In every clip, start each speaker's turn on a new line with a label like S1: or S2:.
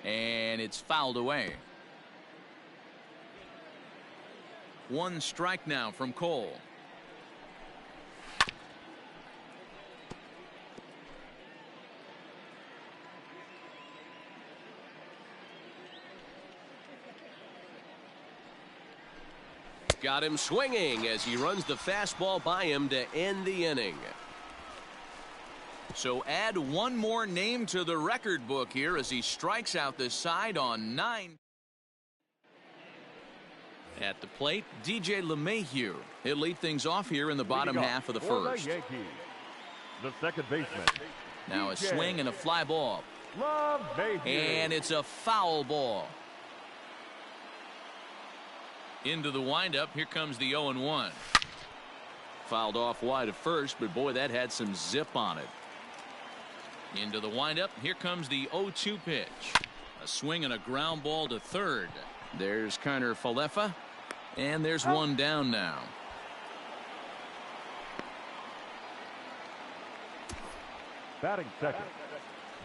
S1: And it's fouled away. One strike now from Cole.
S2: Got him swinging as he runs the fastball by him to end the inning.
S1: So add one more name to the record book here as he strikes out the side on 9. At the plate, DJ LeMahieu. He'll lead things off here in the bottom half of the first.
S3: The second baseman.
S1: Now a swing and a fly ball. And it's a foul ball. Into the windup. Here comes the 0-1. Fouled off wide at first, but boy, that had some zip on it. Into the windup. Here comes the 0-2 pitch. A swing and a ground ball to third. There's Kiner Falefa. And there's one down now.
S3: Batting second,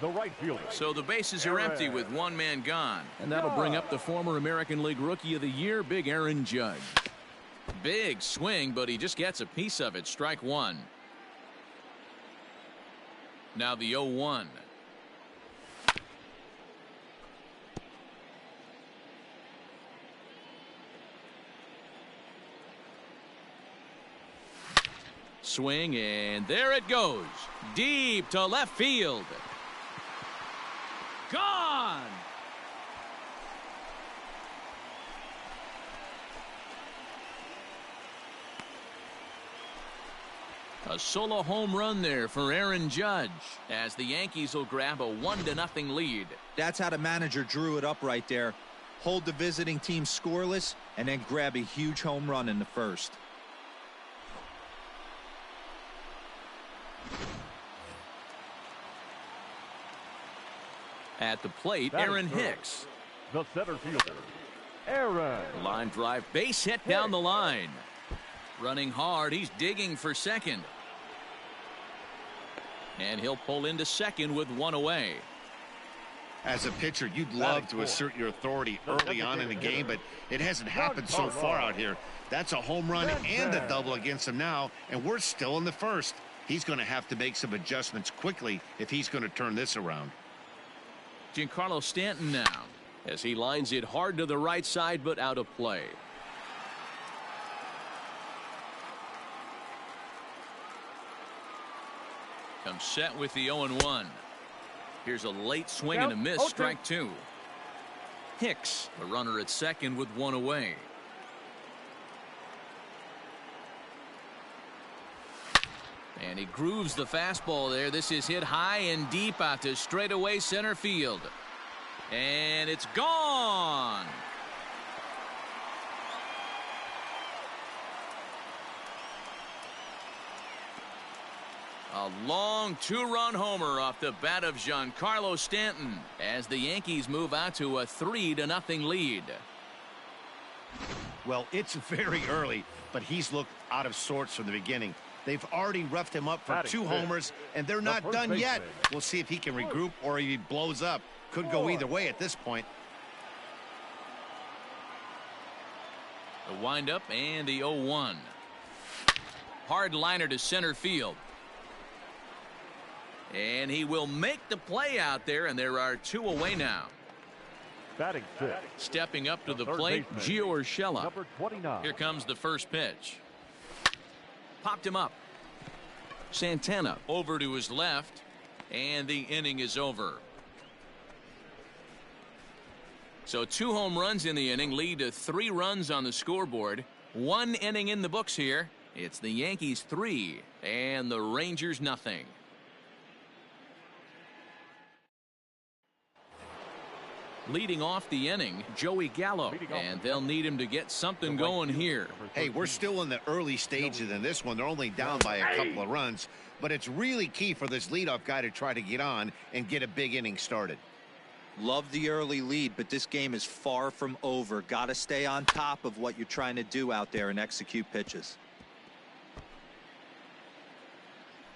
S3: the right fielder.
S1: So the bases are empty with one man gone.
S4: And that'll bring up the former American League Rookie of the Year, Big Aaron Judge.
S1: Big swing, but he just gets a piece of it. Strike one. Now the 0-1. Swing, and there it goes. Deep to left field. Gone. A solo home run there for Aaron Judge as the Yankees will grab a 1-0 lead.
S5: That's how the manager drew it up right there. Hold the visiting team scoreless and then grab a huge home run in the first.
S1: At the plate, Aaron Hicks.
S3: The center fielder, Aaron.
S1: Line drive, base hit down the line. Running hard, he's digging for second. And he'll pull into second with one away.
S6: As a pitcher, you'd love to assert your authority early on in the game, but it hasn't happened so far out here. That's a home run and a double against him now, and we're still in the first. He's going to have to make some adjustments quickly if he's going to turn this around.
S1: Giancarlo Stanton now as he lines it hard to the right side, but out of play. Comes set with the 0-1. Here's a late swing and a miss. Strike two. Hicks, the runner at second with one away. And he grooves the fastball there. This is hit high and deep out to straightaway center field. And it's gone. A long two-run homer off the bat of Giancarlo Stanton as the Yankees move out to a 3-0 lead.
S6: Well, it's very early, but he's looked out of sorts from the beginning. They've already roughed him up for two homers, and they're not done yet. We'll see if he can regroup or if he blows up. Could go either way at this point.
S1: The windup and the 0-1. Hard liner to center field. And he will make the play out there, and there are two away now.
S3: Batting fifth.
S1: Stepping up to the plate, Gio Urshela.
S3: Number 29.
S1: Here comes the first pitch. Popped him up. Santana over to his left, and the inning is over. So 2 home runs in the inning lead to 3 runs on the scoreboard. 1 inning in the books here. It's the Yankees 3 and the Rangers nothing. Leading off the inning, Joey Gallo, and they'll need him to get something going here.
S6: Hey, we're still in the early stages in this one. They're only down by a couple of runs, but it's really key for this leadoff guy to try to get on and get a big inning started.
S5: Love the early lead, but this game is far from over. Got to stay on top of what you're trying to do out there and execute pitches.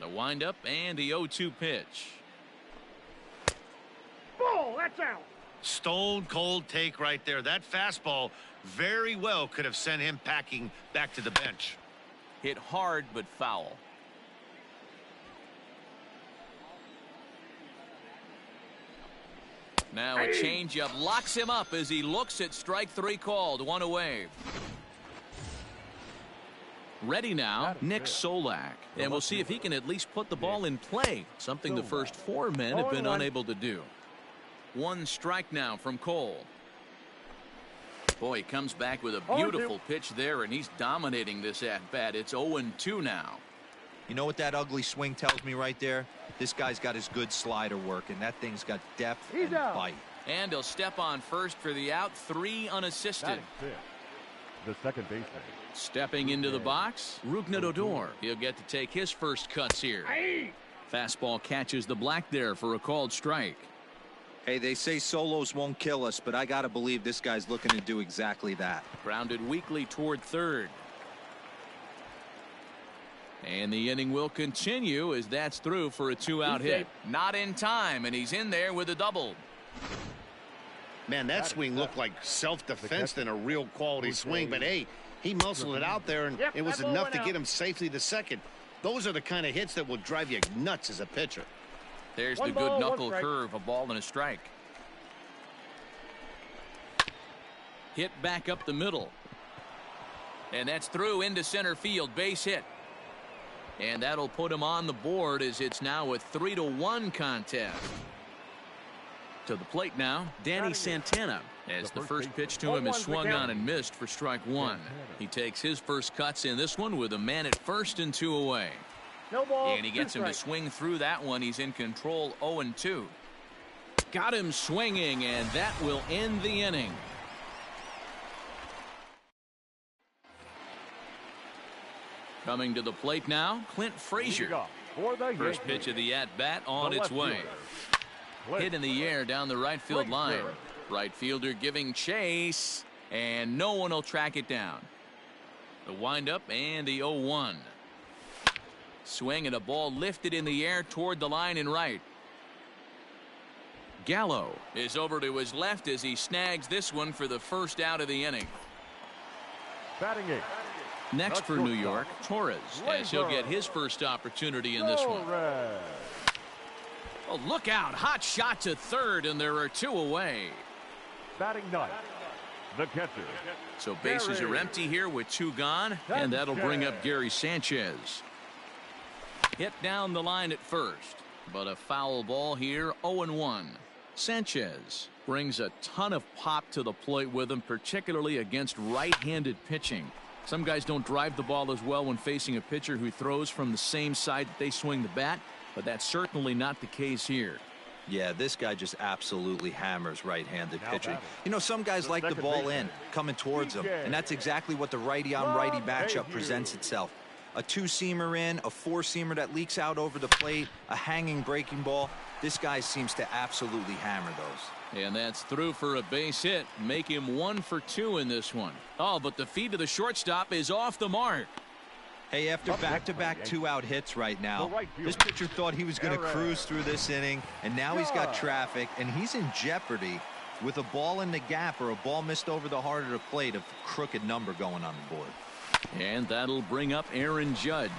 S1: The windup and the 0-2 pitch.
S3: Ball, that's out.
S6: Stone cold take right there. That fastball very well could have sent him packing back to the bench.
S1: Hit hard but foul. Now a changeup locks him up as he looks at strike three called. One away. Ready now, Nick Solak. And we'll see if he can at least put the ball in play, something the first four men have been unable to do. One strike now from Cole. Boy, he comes back with a beautiful pitch there, and he's dominating this at-bat. It's 0-2 now.
S5: You know what that ugly swing tells me right there? This guy's got his good slider working. That thing's got depth and bite.
S1: And he'll step on first for the out, 3 unassisted.
S3: The second baseman.
S1: Stepping into the box, Rougned Odor. He'll get to take his first cuts here. Fastball catches the black there for a called strike.
S5: Hey, they say solos won't kill us, but I got to believe this guy's looking to do exactly that.
S1: Grounded weakly toward third. And the inning will continue as that's through for a 2-out hit. Not in time, and he's in there with a double.
S6: Man, that swing looked like self-defense than a real quality swing. But, hey, he muscled it out there, and it was enough to get him safely to second. Those are the kind of hits that will drive you nuts as a pitcher.
S1: There's the good knuckle curve, a ball and a strike. Hit back up the middle. And that's through into center field, base hit. And that'll put him on the board as it's now a 3-1 contest. To the plate now, Danny Santana, as the first pitch to him is swung on and missed for strike one. He takes his first cuts in this one with a man at first and 2 away.
S7: No ball,
S1: and he gets him to swing through that one. He's in control, 0-2. Got him swinging, and that will end the inning. Coming to the plate now, Clint Frazier. First pitch of the at-bat on its way. Hit in the air down the right field line. Right fielder giving chase, and no one will track it down. The windup and the 0-1. Swing and a ball lifted in the air toward the line and right. Gallo is over to his left as he snags this one for the first out of the inning.
S3: Batting eighth.
S1: Next for New York, Torres, as he'll get his first opportunity in this one. Oh, look out. Hot shot to third, and there are 2 away.
S3: Batting ninth, the catcher.
S1: So bases are empty here with 2 gone, and that'll bring up Gary Sanchez. Hit down the line at first, but a foul ball here, 0-1. Sanchez brings a ton of pop to the plate with him, particularly against right-handed pitching. Some guys don't drive the ball as well when facing a pitcher who throws from the same side that they swing the bat, but that's certainly not the case here.
S5: Yeah, this guy just absolutely hammers right-handed pitching. You know, some guys like the ball in, coming towards them, and that's exactly what the righty-on-righty matchup presents itself. A 2-seamer in, a 4-seamer that leaks out over the plate, a hanging breaking ball. This guy seems to absolutely hammer those.
S1: And that's through for a base hit. Make him 1 for 2 in this one. Oh, but the feed to the shortstop is off the mark.
S5: Hey, after back-to-back 2-out hits right now, this pitcher thought he was going to cruise through this inning, and now he's got traffic, and he's in jeopardy with a ball in the gap or a ball missed over the heart of the plate, a crooked number going on the board.
S1: And that'll bring up Aaron Judge.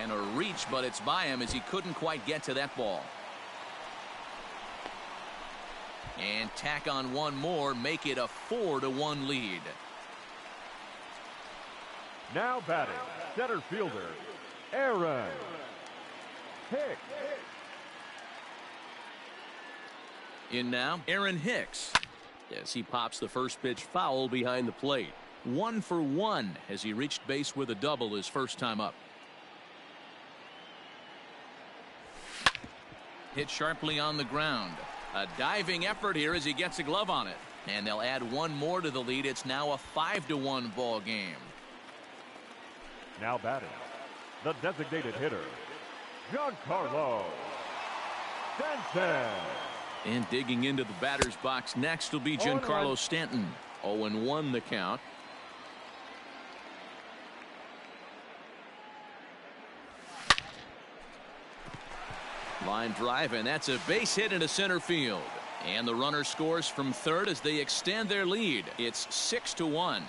S1: And a reach, but it's by him as he couldn't quite get to that ball. And tack on one more, make it a 4-1 lead.
S3: Now batting, center fielder, Aaron Hicks.
S1: In now, Aaron Hicks. As he pops the first pitch foul behind the plate. 1 for 1 as he reached base with a double his first time up. Hit sharply on the ground. A diving effort here as he gets a glove on it. And they'll add one more to the lead. It's now a 5-1 ball game.
S3: Now batting, the designated hitter, Giancarlo Stanton.
S1: And digging into the batter's box next will be Giancarlo Stanton. 0-1 the count. Line drive, and that's a base hit into center field. And the runner scores from third as they extend their lead. It's 6-1.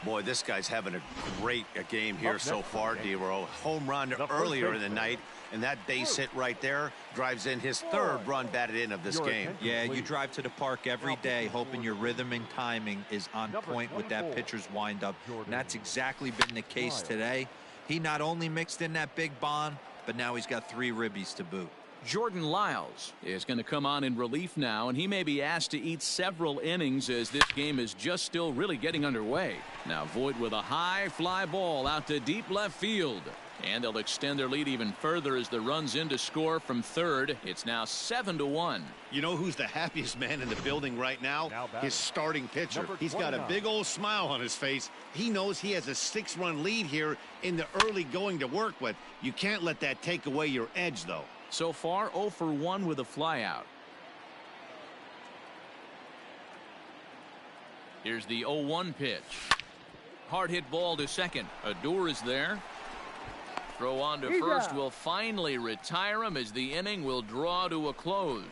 S6: Boy, this guy's having a great game here so far, D-Row. Home run earlier in the night, and that base hit right there drives in his third run batted in of this game.
S5: Yeah, you drive to the park every day hoping your rhythm and timing is on point with that pitcher's windup. And that's exactly been the case today. He not only mixed in that big bomb, but now he's got 3 ribbies to boot.
S1: Jordan Lyles is going to come on in relief now, and he may be asked to eat several innings as this game is just still really getting underway. Now Voit with a high fly ball out to deep left field. And they'll extend their lead even further as the runs in to score from third. It's now 7-1.
S6: You know who's the happiest man in the building right now? His starting pitcher. He's got a big old smile on his face. He knows he has a 6-run lead here in the early going to work with. You can't let that take away your edge, though.
S1: So far 0 for 1 with a flyout. Here's the 0-1 pitch. Hard hit ball to second. Adur is there. Throw on to first will finally retire him as the inning will draw to a close.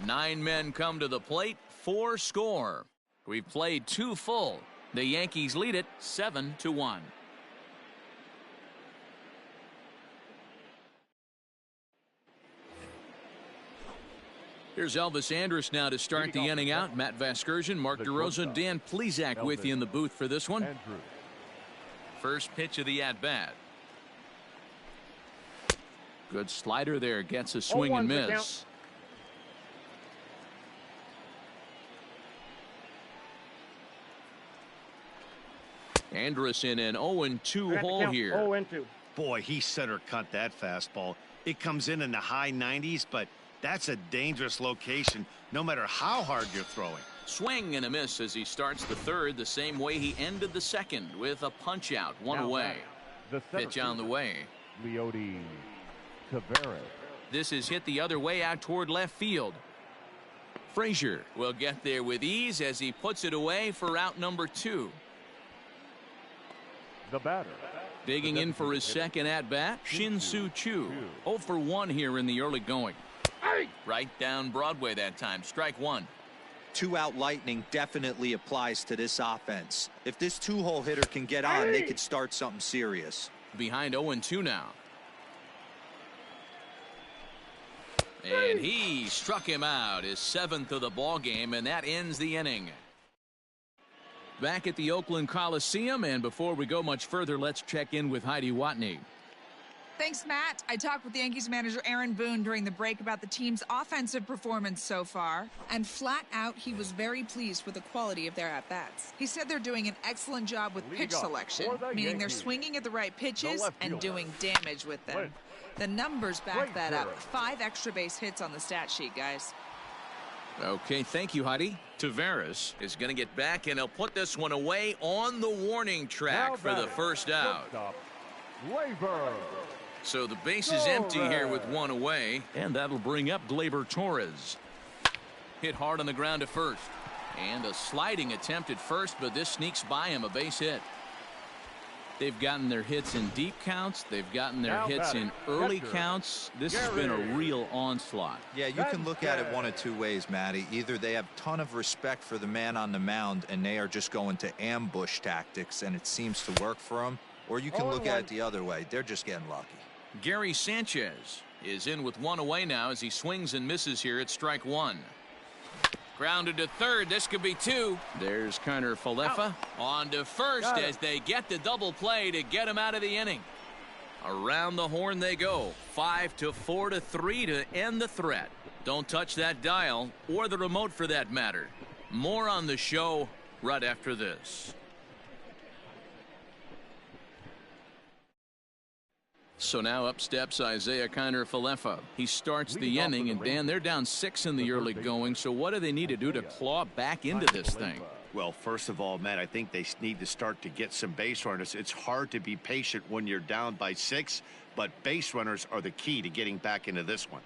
S1: 9 men come to the plate, 4 score. We've played 2 full. The Yankees lead it 7-1. Here's Elvis Andrus now to start the inning out. Matt Vasgersian, Mark DeRosa, Dan Plesac with you in the booth for this one. First pitch of the at-bat. Good slider there. Gets a swing and miss. Andrus in an 0-2 hole here.
S7: 0-2.
S6: Boy, he center cut that fastball. It comes in the high 90s, but that's a dangerous location no matter how hard you're throwing.
S1: Swing and a miss as he starts the third the same way he ended the second with a punch out. 1 away. Pitch on the way.
S3: Leody Taveras.
S1: This is hit the other way out toward left field. Frazier will get there with ease as he puts it away for out number 2.
S3: The batter.
S1: Digging in for his second at bat, Shin-Soo Choo. 0 for 1 here in the early going. Right down Broadway that time. Strike 1.
S5: 2-out lightning definitely applies to this offense. If this 2-hole hitter can get on, they could start something serious.
S1: Behind 0-2 now. And he struck him out, his 7th of the ball game, and that ends the inning. Back at the Oakland Coliseum, and before we go much further, let's check in with Heidi Watney.
S8: Thanks, Matt. I talked with the Yankees manager Aaron Boone during the break about the team's offensive performance so far, and flat out, he was very pleased with the quality of their at-bats. He said they're doing an excellent job with pitch selection, meaning they're swinging at the right pitches and doing damage with them. The numbers back that up. 5 extra base hits on the stat sheet, guys.
S1: Okay, thank you, Heidi. Taveras is going to get back, and he'll put this one away on the warning track for the first out. So the base is empty here with 1 away, and that'll bring up Gleyber Torres. Hit hard on the ground to first. And a sliding attempt at first, but this sneaks by him, a base hit. They've gotten their hits in deep counts. They've gotten their hits in early counts. This has been a real onslaught.
S5: Yeah, you can look at it one of 2 ways, Matty. Either they have a ton of respect for the man on the mound and they are just going to ambush tactics and it seems to work for them, or you can look at it the other way. They're just getting lucky.
S1: Gary Sanchez is in with 1 away now as he swings and misses here at strike 1. Grounded to third. This could be 2. There's Kiner Falefa on to first as they get the double play to get him out of the inning. Around the horn they go. 5-4-3 to end the threat. Don't touch that dial or the remote for that matter. More on the show right after this. So now up steps Isaiah Kiner Falefa. He starts the inning, and Dan, they're down 6 in the early going. So what do they need to do to claw back into this thing?
S6: Well, first of all, Matt, I think they need to start to get some base runners. It's hard to be patient when you're down by 6, but base runners are the key to getting back into this one.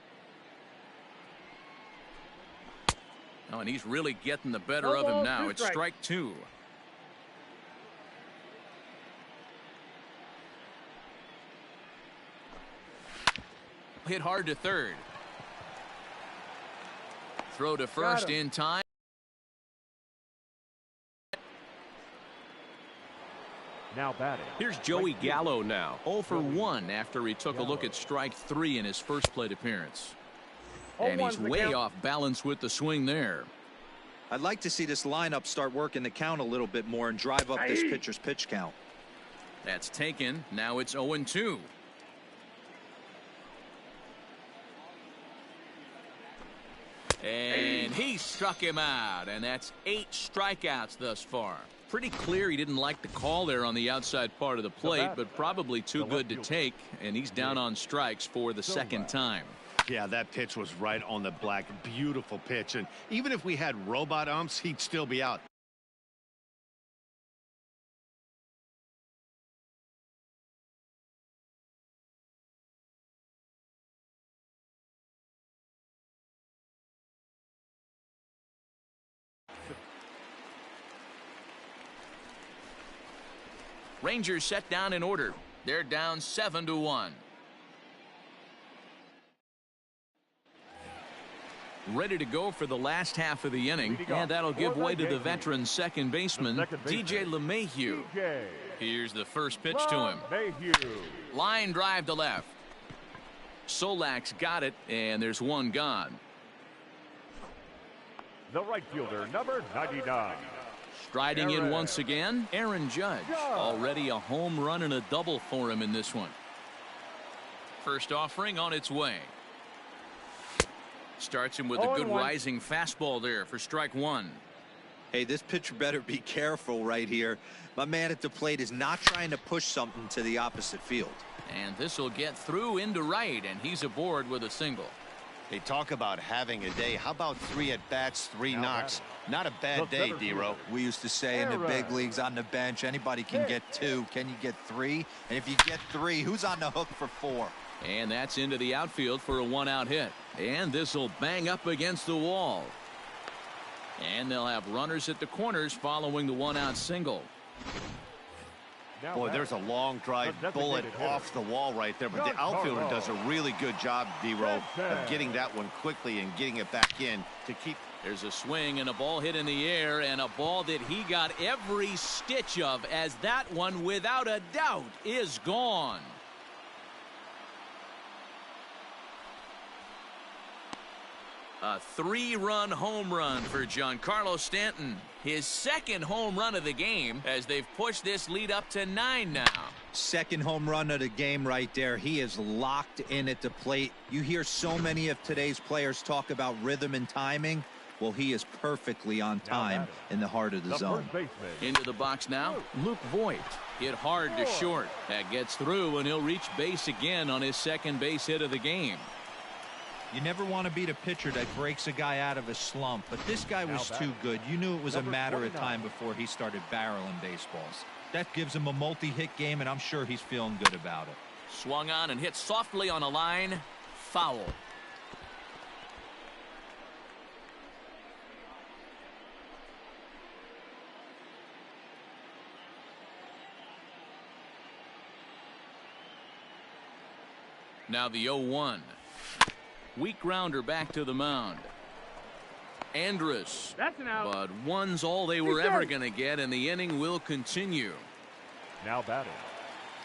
S1: Oh, and he's really getting the better of him now. It's strike 2. Hit hard to third. throw to first in time.
S3: Now batting.
S2: Here's Joey Gallo now.
S1: 0 for 1 after he took a look at strike 3 in his first plate appearance. And he's way off balance with the swing there.
S5: I'd like to see this lineup start working the count a little bit more and drive up this pitcher's pitch count.
S1: That's taken. Now it's 0-2. And he struck him out, and that's 8 strikeouts thus far. Pretty clear he didn't like the call there on the outside part of the plate, but probably too good to take, and he's down on strikes for the second time.
S6: Yeah, that pitch was right on the black. Beautiful pitch, and even if we had robot umps, he'd still be out.
S1: Rangers set down in order. They're down 7-1. Ready to go for the last half of the inning, and that'll give way to the veteran second baseman, DJ LeMahieu. Here's the first pitch to him. Line drive to left. Solak's got it, and there's one gone.
S3: The right fielder, number 99.
S1: Striding in once again, Aaron Judge. Already a home run and a double for him in this one. First offering on its way. Starts him with a good rising fastball there for strike 1.
S5: Hey, this pitcher better be careful right here. My man at the plate is not trying to push something to the opposite field.
S1: And this will get through into right, and he's aboard with a single.
S6: They talk about having a day. How about 3 at-bats, 3 knocks? Not a bad day, D-Row.
S5: We used to say in the big leagues on the bench, anybody can get 2. Can you get 3? And if you get 3, who's on the hook for 4?
S1: And that's into the outfield for a 1-out hit. And this will bang up against the wall. And they'll have runners at the corners following the 1-out single.
S6: Boy, there's a long drive bullet off the wall right there, but the outfielder does a really good job, D-Row, of getting that one quickly and getting it back in to keep.
S1: There's a swing and a ball hit in the air, and a ball that he got every stitch of, as that one, without a doubt, is gone. A 3-run home run for Giancarlo Stanton. His second home run of the game, as they've pushed this lead up to 9 now.
S5: Second home run of the game right there. He is locked in at the plate. You hear so many of today's players talk about rhythm and timing. Well, he is perfectly on time in the heart of the zone.
S1: Into the box now, Luke Voigt. Hit hard to short. That gets through, and he'll reach base again on his second base hit of the game.
S5: You never want to beat a pitcher that breaks a guy out of a slump, but this guy was too good. You knew it was a matter of time before he started barreling baseballs. That gives him a multi-hit game, and I'm sure he's feeling good about it.
S1: Swung on and hit softly on a line. Foul. Now the 0-1. Weak grounder back to the mound. Andrus.
S3: That's an out.
S1: But one's all they were ever going to get, and the inning will continue.
S3: Now batting.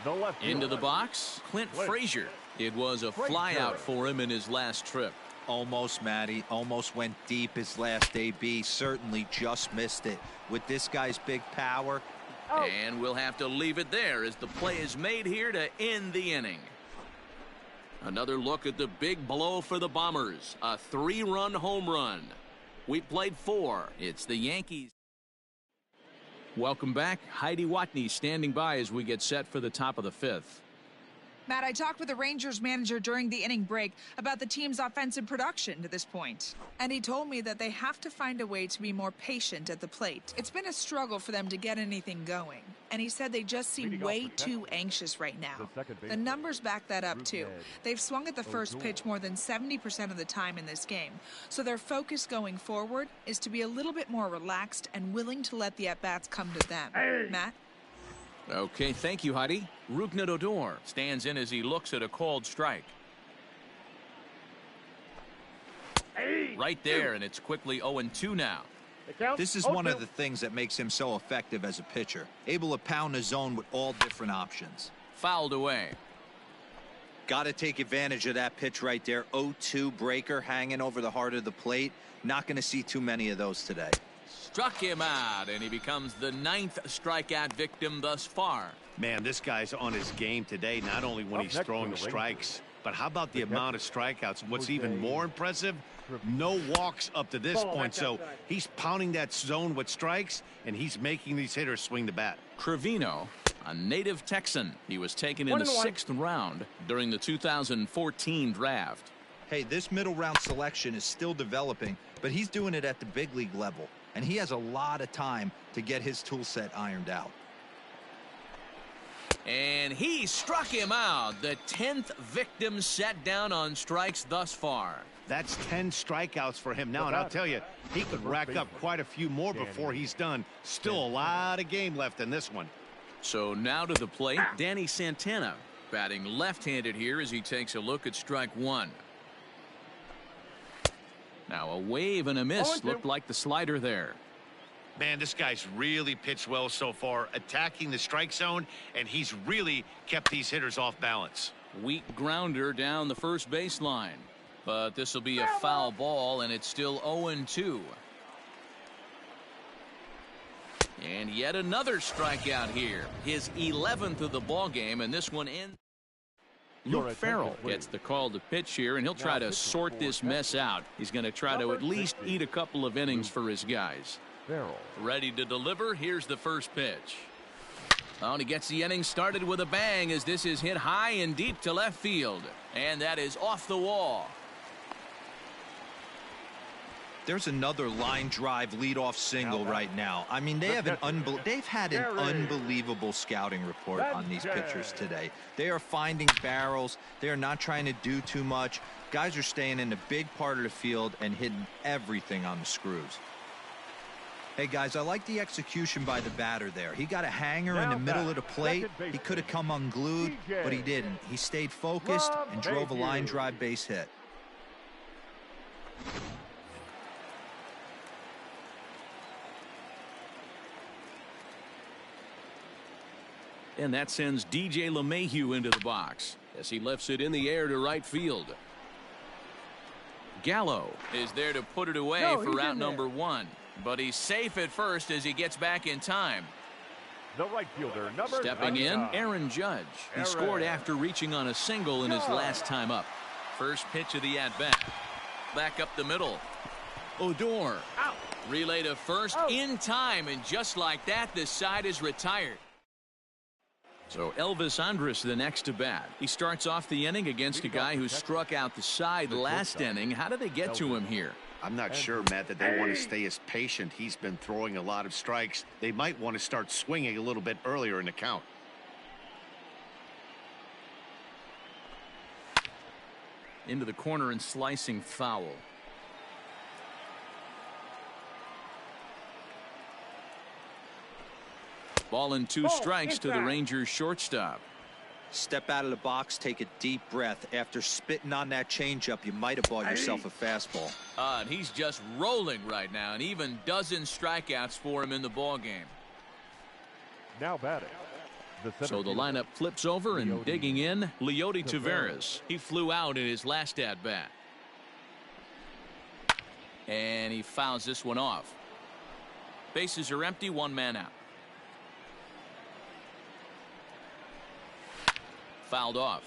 S3: The left
S1: Into the box, Clint Frazier. It was a flyout for him in his last trip.
S5: Almost, Matty. Almost went deep his last AB. Certainly just missed it. With this guy's big power.
S1: And we'll have to leave it there as the play is made here to end the inning. Another look at the big blow for the Bombers. A 3-run home run. We played 4. It's the Yankees. Welcome back. Heidi Watney standing by as we get set for the top of the 5th.
S8: Matt, I talked with the Rangers manager during the inning break about the team's offensive production to this point. And he told me that they have to find a way to be more patient at the plate. It's been a struggle for them to get anything going. And he said they just seem way too anxious right now. The numbers back that up, too. They've swung at the first pitch more than 70% of the time in this game. So their focus going forward is to be a little bit more relaxed and willing to let the at-bats come to them. Matt?
S1: Okay, thank you, Heidi. Rougned Odor stands in as he looks at a called strike. Right there, and it's quickly 0-2 now.
S5: This is one of the things that makes him so effective as a pitcher, able to pound the zone with all different options.
S1: Fouled away.
S5: Got to take advantage of that pitch right there. 0-2 breaker hanging over the heart of the plate. Not going to see too many of those today.
S1: Struck him out, and he becomes the 9th strikeout victim thus far.
S6: Man, this guy's on his game today, not only when he's throwing strikes, but how about the amount of strikeouts? What's even more impressive, no walks up to this point. So he's pounding that zone with strikes, and he's making these hitters swing the bat.
S1: Trevino, a native Texan. He was taken in the 6th round during the 2014 draft.
S5: Hey, this middle round selection is still developing, but he's doing it at the big league level, and he has a lot of time to get his tool set ironed out.
S1: And he struck him out. The 10th victim set down on strikes thus far.
S6: That's 10 strikeouts for him now, and I'll tell you, he could rack up quite a few more before he's done. Still a lot of game left in this one.
S1: So now to the plate, Danny Santana, batting left-handed here as he takes a look at strike one. Now a wave and a miss. Looked like the slider there.
S6: Man, this guy's really pitched well so far, attacking the strike zone, and he's really kept these hitters off balance.
S1: Weak grounder down the first baseline. But this will be a foul ball, and it's still 0-2. And yet another strikeout here. His 11th of the ball game, and this one ends. Luke Farrell gets the call to pitch here, and he'll try to sort this mess out. He's going to try to at least eat a couple of innings for his guys. Ready to deliver. Here's the first pitch. Oh, and he gets the inning started with a bang as this is hit high and deep to left field. And that is off the wall.
S5: There's another line drive leadoff single right now. I mean, they've had an unbelievable scouting report on these pitchers today. They are finding barrels. They are not trying to do too much. Guys are staying in the big part of the field and hitting everything on the screws. Hey, guys, I like the execution by the batter there. He got a hanger in the middle of the plate. He could have come unglued, but he didn't. He stayed focused and drove a line drive base hit.
S1: And that sends DJ LeMahieu into the box as he lifts it in the air to right field. Gallo is there to put it away for route number one. But he's safe at first as he gets back in time.
S3: The right fielder, number
S1: Stepping in, Aaron Judge. He scored after reaching on a single in his last time up. First pitch of the at-bat. Back up the middle. Odor. Relay to first in time, and just like that, the side is retired. So Elvis Andrus the next to bat. He starts off the inning against a guy who struck out the side last inning. How did they get to him here?
S6: I'm not sure, Matt, that they want to stay as patient. He's been throwing a lot of strikes. They might want to start swinging a little bit earlier in the count.
S1: Into the corner and slicing foul. Ball and 2 strikes to the Rangers shortstop.
S5: Step out of the box, take a deep breath. After spitting on that changeup, you might have bought yourself a fastball.
S1: And he's just rolling right now, and even dozen strikeouts for him in the ball game.
S3: Now batting.
S1: So the lineup flips over and digging in, Leody Taveras. He flew out in his last at bat. And he fouls this one off. Bases are empty, 1 man out. Fouled off.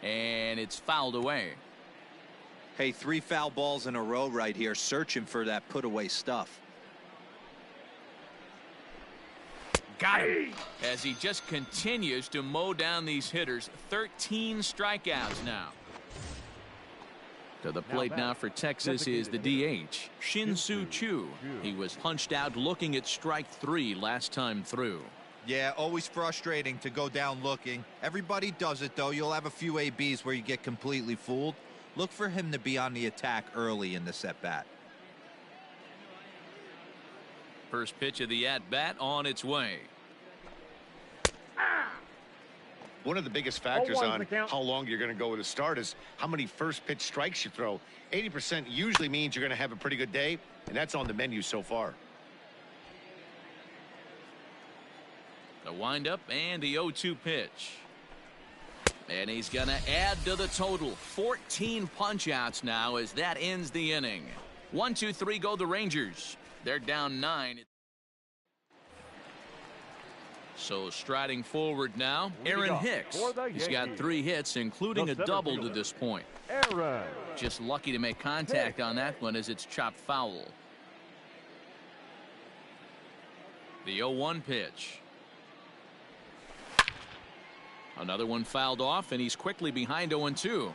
S1: And it's fouled away.
S5: Hey, 3 foul balls in a row right here, searching for that put away stuff.
S1: Got him. As he just continues to mow down these hitters. 13 strikeouts now. To the plate now for Texas is the DH, Shin-Soo Choo. He was punched out looking at strike 3 last time through.
S5: Yeah, always frustrating to go down looking. Everybody does it, though. You'll have a few ABs where you get completely fooled. Look for him to be on the attack early in the at-bat.
S1: First pitch of the at-bat on its way.
S6: One of the biggest factors on how long you're going to go with a start is how many first pitch strikes you throw. 80% usually means you're going to have a pretty good day, and that's on the menu so far.
S1: The windup and the 0-2 pitch. And he's going to add to the total. 14 punch-outs now as that ends the inning. 1-2-3 go the Rangers. They're down 9. So striding forward now, Aaron Hicks. He's got 3 hits, including a double to this point. Just lucky to make contact on that one as it's chopped foul. The 0-1 pitch. Another one fouled off, and he's quickly behind 0-2.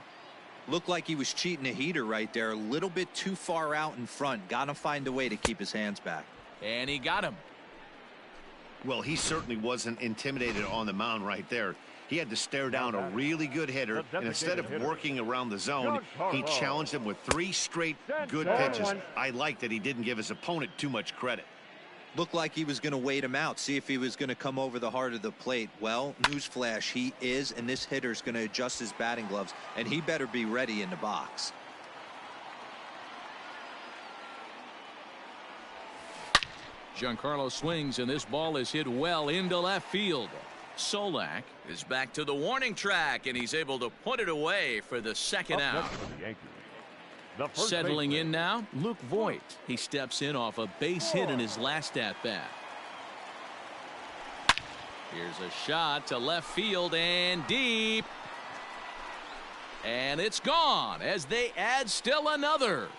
S5: Looked like he was cheating a heater right there. A little bit too far out in front. Got to find a way to keep his hands back.
S1: And he got him.
S6: Well, he certainly wasn't intimidated on the mound right there. He had to stare down a really good hitter, and instead of working around the zone, he challenged him with 3 straight good pitches. I like that he didn't give his opponent too much credit.
S5: Looked like he was going to wait him out, see if he was going to come over the heart of the plate. Well, newsflash, he is, and this hitter's going to adjust his batting gloves, and he better be ready in the box.
S1: Giancarlo swings, and this ball is hit well into left field. Solak is back to the warning track, and he's able to put it away for the second out. Settling in now, Luke Voigt. He steps in off a base hit in his last at-bat. Here's a shot to left field and deep. And it's gone as they add still another.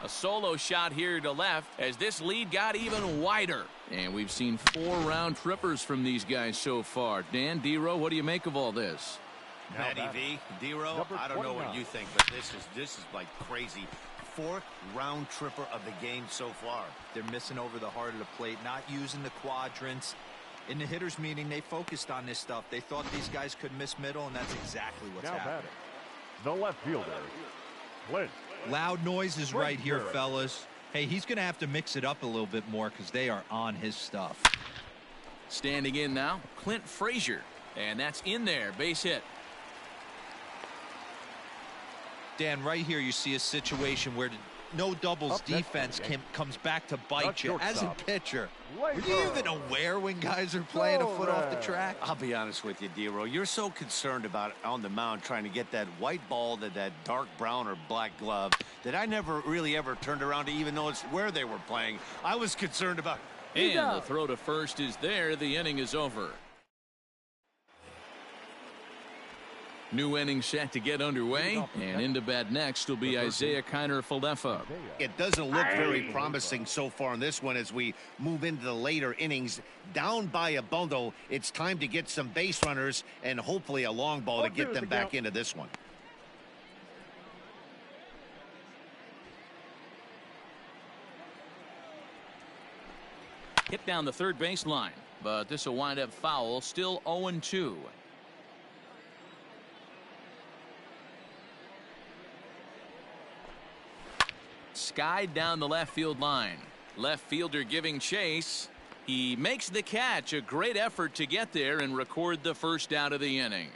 S1: A solo shot here to left as this lead got even wider. And we've seen 4 round trippers from these guys so far. Dan, D-Row, what do you make of all this?
S6: Matty V, D-Row, I don't know what you think, but this is like crazy. 4th round tripper of the game so far.
S5: They're missing over the heart of the plate, not using the quadrants. In the hitters meeting, they focused on this stuff. They thought these guys could miss middle, and that's exactly what's happening.
S3: The left fielder, Clint.
S5: Loud noises right here, fellas. Hey, he's going to have to mix it up a little bit more because they are on his stuff.
S1: Standing in now, Clint Frazier. And that's in there, base hit.
S5: Dan, right here you see a situation where no doubles defense comes back to bite you. As a pitcher, are you even aware when guys are playing a foot off the track?
S6: I'll be honest with you, D-Row. You're so concerned about on the mound trying to get that white ball to that dark brown or black glove that I never really ever turned around to even notice where they were playing. I was concerned about.
S1: And the throw to first is there. The inning is over. New inning set to get underway, and into bat next will be Isaiah Kiner-Falefa.
S6: It doesn't look very promising so far in this one as we move into the later innings. Down by a bundle, it's time to get some base runners and hopefully a long ball to get them back into this one.
S1: Hit down the third baseline, but this will wind up foul. Still 0-2. Skied down the left field line. Left fielder giving chase. He makes the catch. A great effort to get there and record the first out of the inning.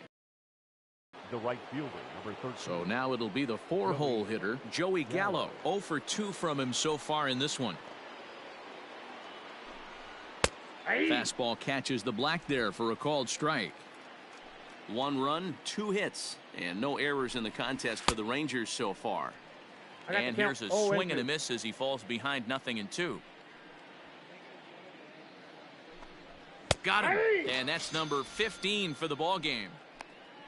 S3: The right fielder, number 13.
S1: So now it'll be the 4-hole hitter, Joey Gallo. 0 for 2 from him so far in this one. Fastball catches the black there for a called strike. 1 run, 2 hits, and no errors in the contest for the Rangers so far. And here's a swing and a miss as he falls behind 0-2. Got him. And that's number 15 for the ball game.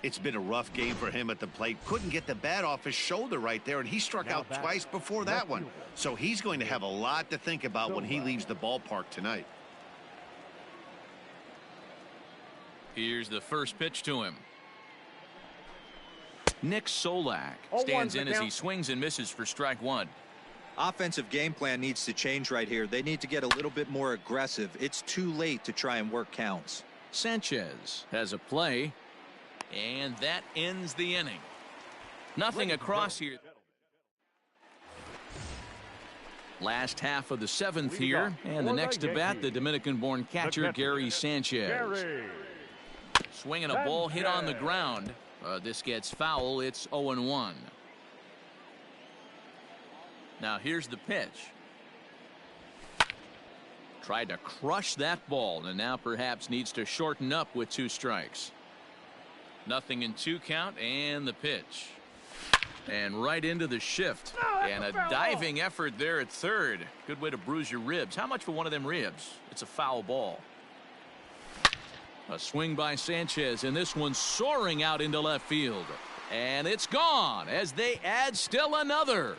S6: It's been a rough game for him at the plate. Couldn't get the bat off his shoulder right there, and he struck out twice before that one. So he's going to have a lot to think about when he leaves the ballpark tonight.
S1: Here's the first pitch to him. Nick Solak stands in as he swings and misses for strike 1.
S5: Offensive game plan needs to change right here. They need to get a little bit more aggressive. It's too late to try and work counts.
S1: Sanchez has a play, and that ends the inning. Nothing across here.
S4: Last half of the seventh here, and the next to bat, the Dominican-born catcher Gary Sanchez. Swinging a ball hit on the ground. This gets foul. It's 0-1. Now here's the pitch. Tried to crush that ball, and now perhaps needs to shorten up with 2 strikes. Nothing in 2 count, and the pitch. And right into the shift. And a diving effort there at third. Good way to bruise your ribs. How much for one of them ribs? It's a foul ball. A swing by Sanchez, and this one soaring out into left field. And it's gone as they add still another.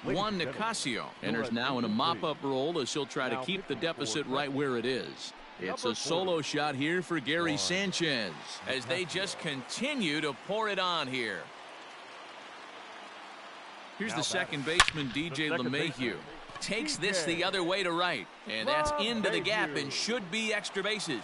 S4: Juan Nicasio enters now in a mop-up role as he'll try to keep the deficit right where it is. It's a solo shot here for Gary Sanchez as they just continue to pour it on here. Here's the second baseman, DJ LeMahieu. Takes this the other way to right, and that's into the gap and should be extra bases.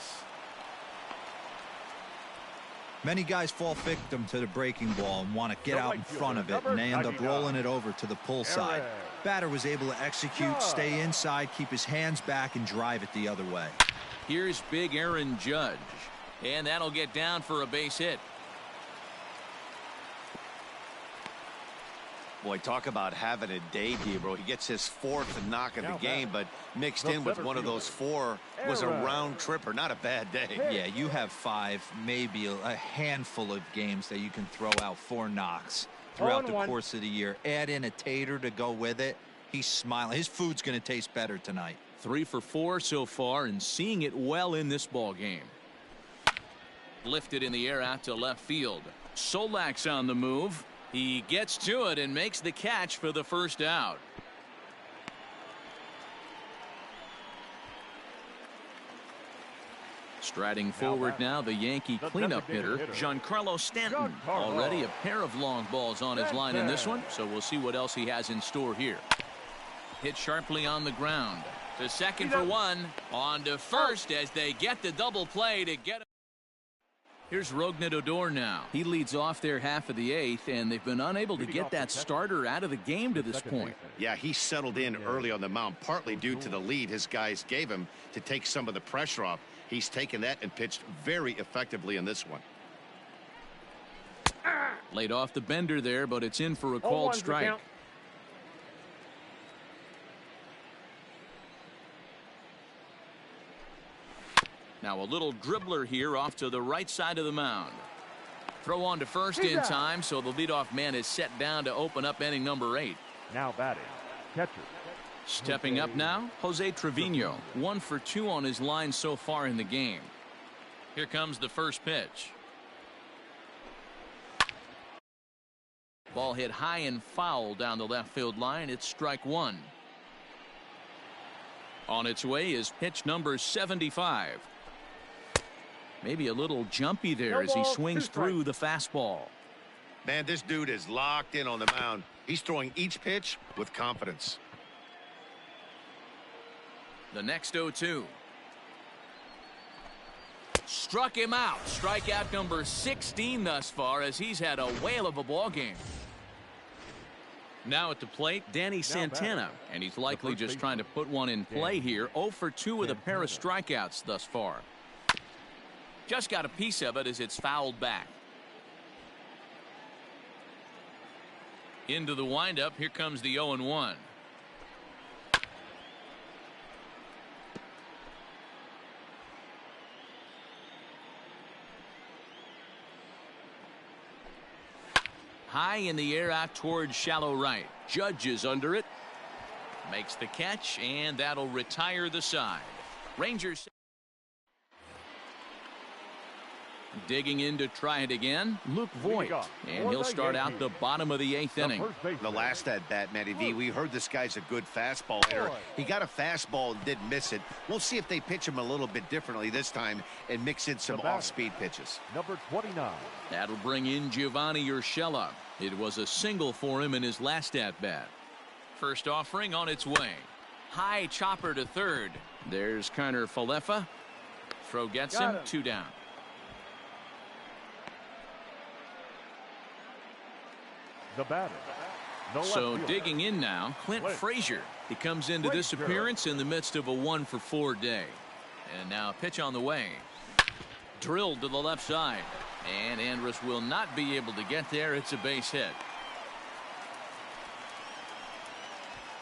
S5: Many guys fall victim to the breaking ball and want to get out in front of it, and they end up rolling it over to the pull side. Batter was able to execute, stay inside, keep his hands back, and drive it the other way.
S1: Here's big Aaron Judge, and that'll get down for a base hit.
S6: Boy, talk about having a day, Debro. He gets his 4th knock of the game, but mixed in with one of those 4 was a round tripper. Not a bad day.
S5: Yeah, you have 5, maybe a handful of games that you can throw out 4 knocks throughout the course of the year. Add in a tater to go with it. He's smiling. His food's going to taste better tonight.
S1: 3 for 4 so far, and seeing it well in this ball game. Lifted in the air out to left field. Solak's on the move. He gets to it and makes the catch for the first out. Striding forward now, the Yankee cleanup hitter, Giancarlo Stanton. Already a pair of long balls on his line in this one, so we'll see what else he has in store here. Hit sharply on the ground. To second for 1. On to first as they get the double play to get him. Here's Rougned Odor now. He leads off their half of the 8th, and they've been unable to get that starter out of the game to this point.
S6: Yeah, he settled in early on the mound, partly due to the lead his guys gave him to take some of the pressure off. He's taken that and pitched very effectively in this one.
S1: Laid off the bender there, but it's in for a called strike. Now a little dribbler here off to the right side of the mound. Throw on to first in time, so the leadoff man is set down to open up inning number 8.
S3: Now batting, catcher.
S1: Stepping up now, Jose Trevino. 1 for 2 on his line so far in the game. Here comes the first pitch. Ball hit high and foul down the left field line. It's strike 1. On its way is pitch number 75. Maybe a little jumpy there as he swings through the fastball.
S6: Man, this dude is locked in on the mound. He's throwing each pitch with confidence.
S1: The next 0-2. Struck him out. Strikeout number 16 thus far as he's had a whale of a ball game. Now at the plate, Danny Santana, and he's likely just trying to put one in play here. 0 for 2 with a pair of strikeouts thus far. Just got a piece of it as it's fouled back. Into the windup. Here comes the 0-1. High in the air out towards shallow right. Judge is under it. Makes the catch, and that'll retire the side. Rangers digging in to try it again. Luke Voigt, and he'll start out the bottom of the 8th inning.
S6: The last at bat, Matty V, we heard this guy's a good fastball hitter. He got a fastball and didn't miss it. We'll see if they pitch him a little bit differently this time and mix in some off-speed pitches.
S3: Number 29.
S1: That'll bring in Giovanni Urshela. It was a single for him in his last at-bat. First offering on its way. High chopper to third. There's Kiner Falefa. Throw gets him. 2 down.
S3: The batter, No left
S1: So
S3: fielder.
S1: digging in now, Clint Frazier. He comes into this
S3: Frazier.
S1: appearance in the midst of a 1-for-4 day. And now a pitch on the way. Drilled to the left side. And Andrus will not be able to get there. It's a base hit.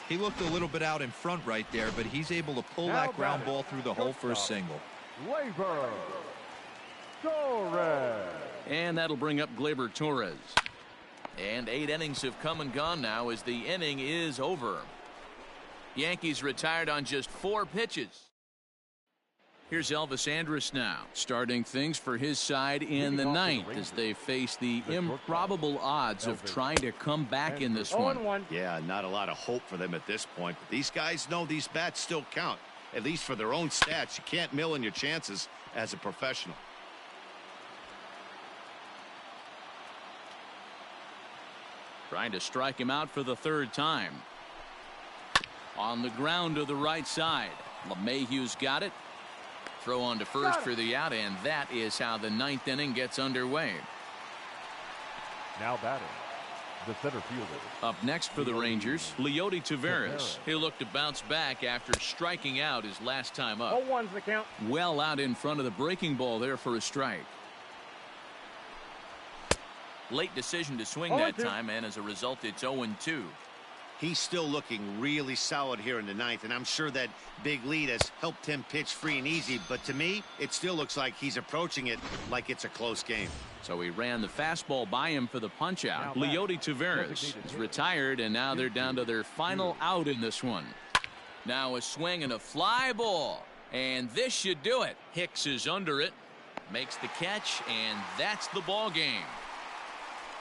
S5: He looked a little bit out in front right there, but he's able to pull
S3: Now
S5: that ground
S3: batting,
S5: ball through the hole for a
S3: shortstop.
S5: single.
S3: Gleyber Torres.
S1: And that'll bring up Gleyber Torres. And 8 innings have come and gone now as the inning is over. Yankees retired on just 4 pitches. Here's Elvis Andrus now, starting things for his side in the 9th as they face the improbable odds of trying to come back in this one.
S6: Yeah, not a lot of hope for them at this point, but these guys know these bats still count, at least for their own stats. You can't mill in your chances as a professional.
S1: Trying to strike him out for the 3rd time. On the ground to the right side. LeMahieu's got it. Throw on to first for the out, and that is how the 9th inning gets underway.
S3: Now batting, the center fielder.
S1: Up next for the Rangers, Leody Taveras. He'll look to bounce back after striking out his last time up.
S3: 0-1's the count.
S1: Well out in front of the breaking ball there for a strike. Late decision to swing that time, and as a result, it's 0-2.
S6: He's still looking really solid here in the 9th, and I'm sure that big lead has helped him pitch free and easy, but to me, it still looks like he's approaching it like it's a close game.
S1: So he ran the fastball by him for the punch out. Leody Taveras is retired, and now they're down to their final out in this one. Now a swing and a fly ball, and this should do it. Hicks is under it, makes the catch, and that's the ball game.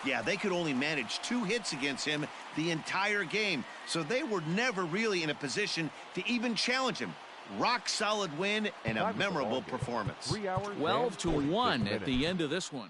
S6: Yeah, they could only manage 2 hits against him the entire game, so they were never really in a position to even challenge him. Rock solid win and a memorable performance.
S3: 3 hours.
S1: 12-1 at the end of this one.